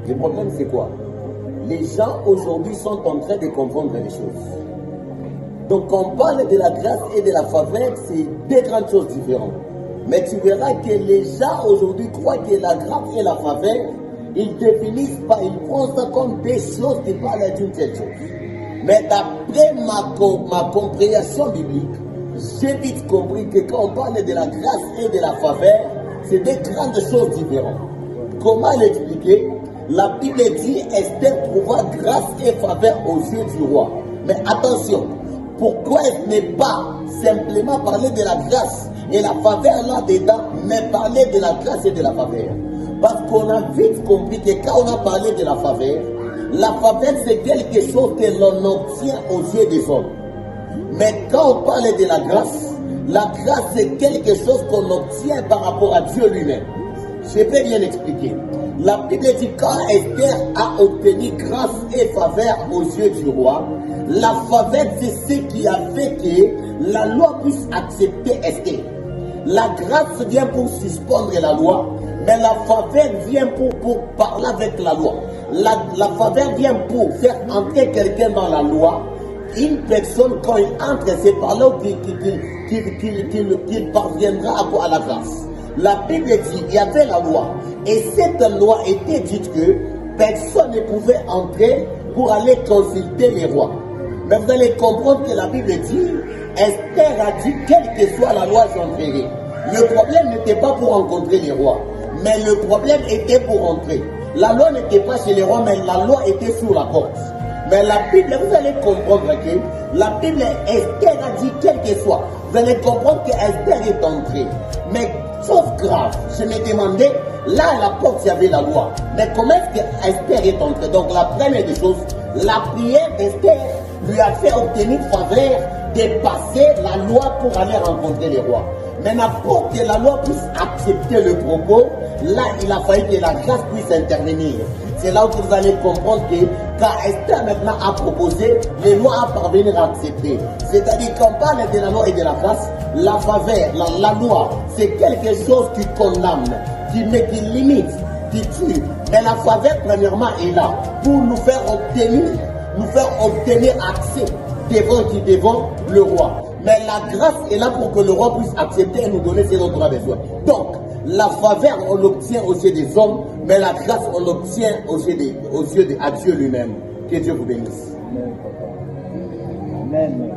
Le problème, c'est quoi? Les gens aujourd'hui sont en train de comprendre les choses. Donc, quand on parle de la grâce et de la faveur, c'est deux grandes choses différentes. Mais tu verras que les gens aujourd'hui croient que la grâce et la faveur, ils définissent pas, ils prennent ça comme des choses qui parlent d'une telle chose. Mais d'après ma compréhension biblique, j'ai vite compris que quand on parle de la grâce et de la faveur, c'est deux grandes choses différentes. Comment l'expliquer? La Bible dit Esther trouva grâce et faveur aux yeux du roi. Mais attention, pourquoi elle n'est pas simplement parler de la grâce et la faveur là-dedans, mais parler de la grâce et de la faveur? Parce qu'on a vite compris que quand on a parlé de la faveur c'est quelque chose que l'on obtient aux yeux des hommes. Mais quand on parle de la grâce c'est quelque chose qu'on obtient par rapport à Dieu lui-même. Je vais bien expliquer. La Bible dit quand Esther a obtenu grâce et faveur aux yeux du roi, la faveur c'est ce qui a fait que la loi puisse accepter Esther. La grâce vient pour suspendre la loi, mais la faveur vient pour parler avec la loi. La faveur vient pour faire entrer quelqu'un dans la loi. Une personne, quand il entre, c'est par là qu'il parviendra à la grâce. La Bible dit il y avait la loi. Et cette loi était dite que personne ne pouvait entrer pour aller consulter les rois. Mais vous allez comprendre que la Bible dit, Esther a dit, quelle que soit la loi, j'entrerai. Le problème n'était pas pour rencontrer les rois, mais le problème était pour entrer. La loi n'était pas chez les rois, mais la loi était sur la porte. Mais la Bible, vous allez comprendre que la Bible, Esther a dit, quel que soit. Vous allez comprendre que Esther est entrée. Mais sauf grave, je me demandais, là à la porte il y avait la loi. Mais comment est-ce que Esther est entrée? Donc la première des choses, la prière d'Esther lui a fait obtenir faveur de passer la loi pour aller rencontrer les rois. Maintenant, pour que la loi puisse accepter le propos, là il a fallu que la grâce puisse intervenir. C'est là où vous allez comprendre que quand Esther maintenant a proposé, les lois à parvenir à accepter. C'est-à-dire qu'on parle de la loi et de la grâce, la faveur, la loi, c'est quelque chose qui condamne, qui limite, qui tue. Mais la faveur, premièrement, est là pour nous faire obtenir accès devant le roi. Mais la grâce est là pour que le roi puisse accepter et nous donner ce dont on a besoin. Donc, la faveur, on l'obtient aux yeux des hommes, mais la grâce, on l'obtient aux yeux de Dieu lui-même. Que Dieu vous bénisse. Amen.